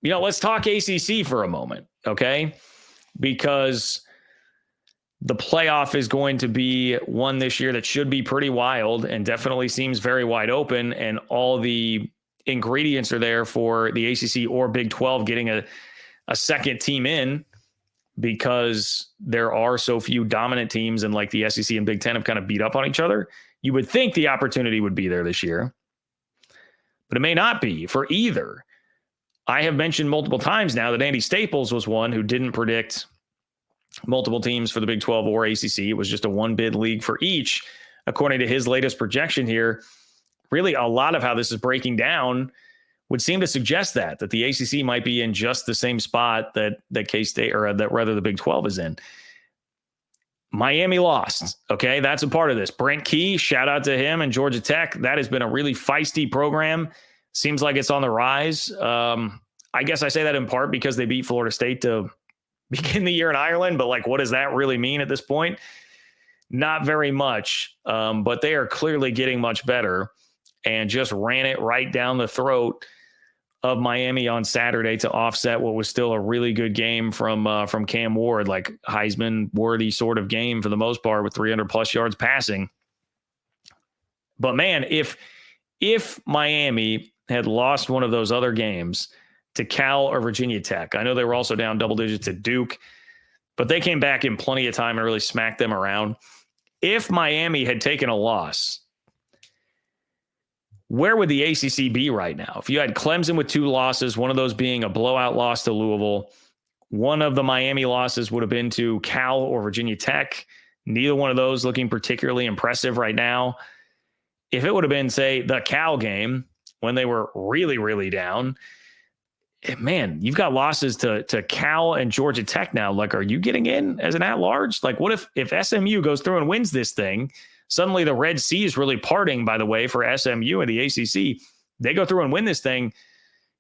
let's talk ACC for a moment, okay? Because the playoff is going to be one this year that should be pretty wild and definitely seems very wide open. And all the ingredients are there for the ACC or Big 12 getting a second team in, because there are so few dominant teams, and like the SEC and Big 10 have kind of beat up on each other. You would think the opportunity would be there this year, but it may not be for either. I have mentioned multiple times now that Andy Staples was one who didn't predict multiple teams for the Big 12 or ACC. It was just a one bid league for each, according to his latest projection here. Really, a lot of how this is breaking down would seem to suggest that the ACC might be in just the same spot that K-State, or that rather the Big 12 is in. Miami lost. Okay, that's a part of this. Brent Key, shout out to him and Georgia Tech. That has been a really feisty program. Seems like it's on the rise. I guess I say that in part because they beat Florida State to begin the year in Ireland, but like, what does that really mean at this point? Not very much, but they are clearly getting much better, and just ran it right down the throat of Miami on Saturday to offset what was still a really good game from Cam Ward, like Heisman worthy sort of game for the most part, with 300 plus yards passing. But man, if Miami had lost one of those other games to Cal or Virginia Tech, I know they were also down double digits at Duke, but they came back in plenty of time and really smacked them around. If Miami had taken a loss, where would the ACC be right now? If you had Clemson with 2 losses, one of those being a blowout loss to Louisville, one of the Miami losses would have been to Cal or Virginia Tech. Neither one of those looking particularly impressive right now. If it would have been, say, the Cal game when they were really, really down, man, you've got losses to Cal and Georgia Tech now. Like, are you getting in as an at-large? Like, what if SMU goes through and wins this thing? Suddenly the Red Sea is really parting, by the way, for SMU and the ACC. They go through and win this thing.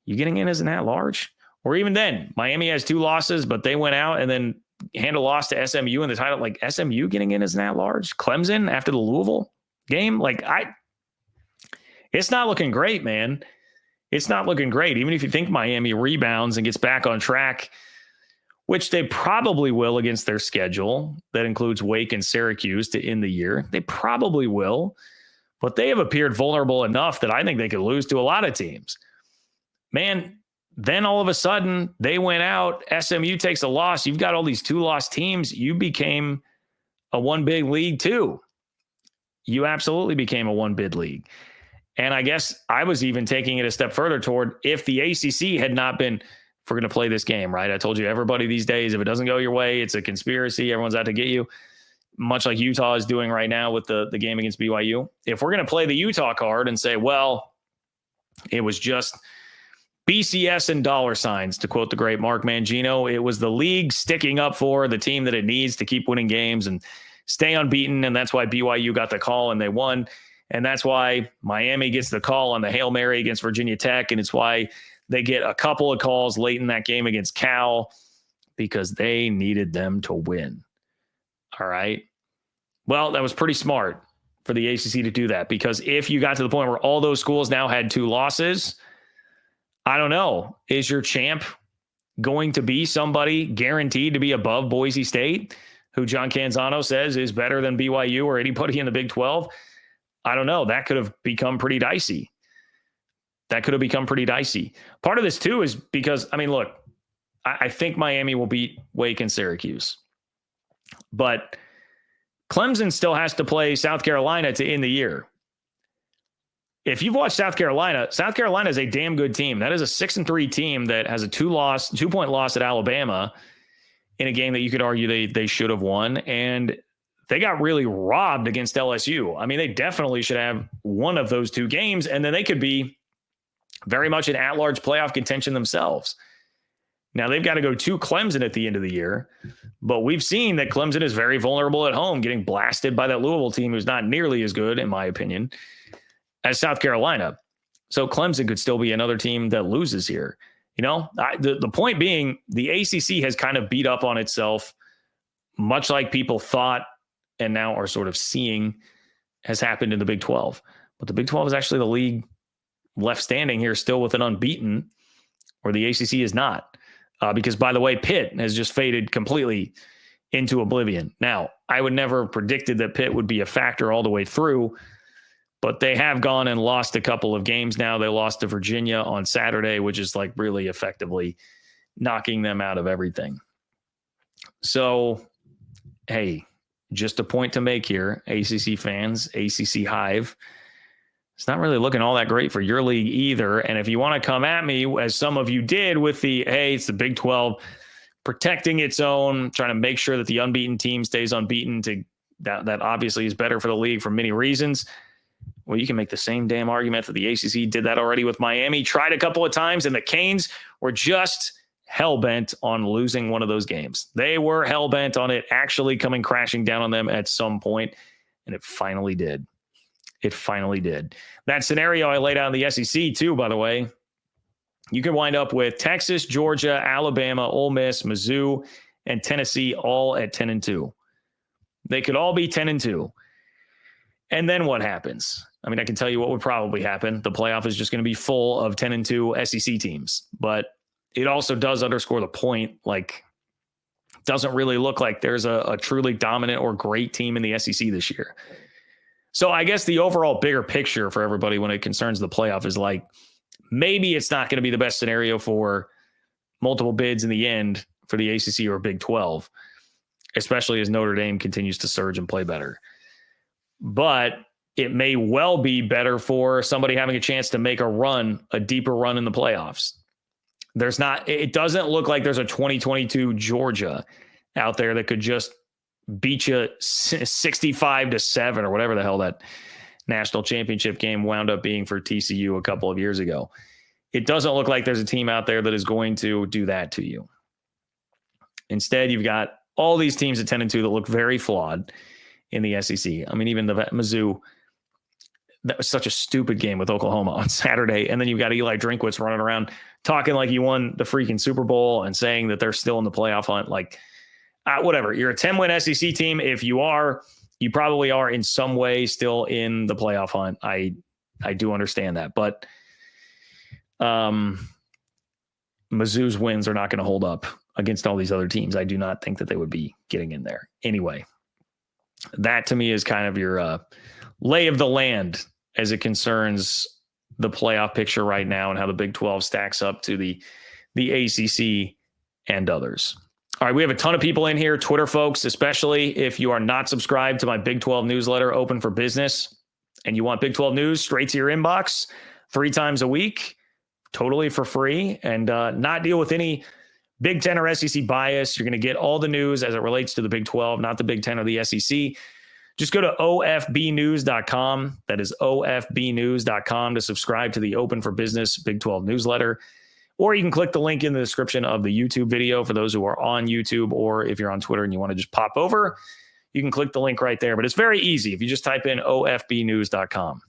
You getting in as an at-large? Or even then, Miami has 2 losses, but they went out and then hand a loss to SMU in the title. Like, SMU getting in as an at-large? Clemson after the Louisville game? Like, it's not looking great, man. It's not looking great. Even if you think Miami rebounds and gets back on track, which they probably will against their schedule, that includes Wake and Syracuse to end the year. They probably will, but they have appeared vulnerable enough that I think they could lose to a lot of teams. Man, then all of a sudden they went out, SMU takes a loss. You've got all these 2-loss teams. You became a one big league too. You absolutely became a one bid league. And I guess I was even taking it a step further toward, if the ACC had not been, if we're going to play this game, right? I told you, everybody these days, if it doesn't go your way, it's a conspiracy. Everyone's out to get you, much like Utah is doing right now with the game against BYU. If we're going to play the Utah card and say, well, it was just BCS and dollar signs, to quote the great Mark Mangino, it was the league sticking up for the team that it needs to keep winning games and stay unbeaten, and that's why BYU got the call and they won. And that's why Miami gets the call on the Hail Mary against Virginia Tech. And it's why they get a couple of calls late in that game against Cal, because they needed them to win. All right. Well, that was pretty smart for the ACC to do that, because if you got to the point where all those schools now had 2 losses, I don't know, is your champ going to be somebody guaranteed to be above Boise State, who John Canzano says is better than BYU or anybody in the Big 12? I don't know. That could have become pretty dicey. Part of this, too, is because, I mean, look, I think Miami will beat Wake and Syracuse. But Clemson still has to play South Carolina to end the year. If you've watched South Carolina is a damn good team. That is a 6-3 team that has a 2-point loss at Alabama in a game that you could argue they should have won. And they got really robbed against LSU. I mean, they definitely should have one of those 2 games, and then they could be very much an at-large playoff contention themselves. Now, they've got to go to Clemson at the end of the year, but we've seen that Clemson is very vulnerable at home, getting blasted by that Louisville team, who's not nearly as good, in my opinion, as South Carolina. So Clemson could still be another team that loses here. You know, the point being, the ACC has kind of beat up on itself, much like people thought and now are sort of seeing has happened in the Big 12. But the Big 12 is actually the league left standing here still with an unbeaten where the ACC is not. Because, by the way, Pitt has just faded completely into oblivion. Now, I would never have predicted that Pitt would be a factor all the way through, but they have gone and lost a couple of games now. They lost to Virginia on Saturday, which is like really effectively knocking them out of everything. So, hey, just a point to make here, ACC fans, ACC Hive. It's not really looking all that great for your league either. And if you want to come at me, as some of you did with the, hey, it's the Big 12 protecting its own, trying to make sure that the unbeaten team stays unbeaten, that obviously is better for the league for many reasons. Well, you can make the same damn argument that the ACC did that already with Miami, tried a couple of times, and the Canes were just hell-bent on losing one of those games. They were hell-bent on it actually coming crashing down on them at some point, and it finally did. It finally did. That scenario I laid out in the SEC too, by the way, you can wind up with Texas, Georgia, Alabama, Ole Miss, Mizzou, and Tennessee all at 10-2. They could all be 10-2. And then what happens? I mean, I can tell you what would probably happen. The playoff is just going to be full of 10-2 SEC teams. But it also does underscore the point, like, doesn't really look like there's a truly dominant or great team in the SEC this year. So I guess the overall bigger picture for everybody when it concerns the playoff is like, maybe it's not going to be the best scenario for multiple bids in the end for the ACC or Big 12, especially as Notre Dame continues to surge and play better. But it may well be better for somebody having a chance to make a deeper run in the playoffs. It doesn't look like there's a 2022 Georgia out there that could just beat you 65-7 or whatever the hell that national championship game wound up being for TCU a couple of years ago. It doesn't look like there's a team out there that is going to do that to you. Instead, you've got all these teams at 10-2 that look very flawed in the SEC. I mean, even the Mizzou, that was such a stupid game with Oklahoma on Saturday. And then you've got Eli Drinkwitz running around talking like he won the freaking Super Bowl and saying that they're still in the playoff hunt. Like, whatever. You're a 10-win SEC team. If you are, you probably are in some way still in the playoff hunt. I do understand that. But Mizzou's wins are not going to hold up against all these other teams. I do not think that they would be getting in there. Anyway, that to me is kind of your lay of the land as it concerns the playoff picture right now and how the Big 12 stacks up to the ACC and others. All right, we have a ton of people in here, Twitter folks, especially if you are not subscribed to my Big 12 newsletter, Open for Business, and you want Big 12 news straight to your inbox 3 times a week, totally for free, and not deal with any Big 10 or SEC bias. You're going to get all the news as it relates to the Big 12, not the Big 10 or the SEC. Just go to ofbnews.com. That is ofbnews.com to subscribe to the Open for Business Big 12 newsletter. Or you can click the link in the description of the YouTube video for those who are on YouTube, or if you're on Twitter and you want to just pop over, you can click the link right there. But it's very easy if you just type in ofbnews.com.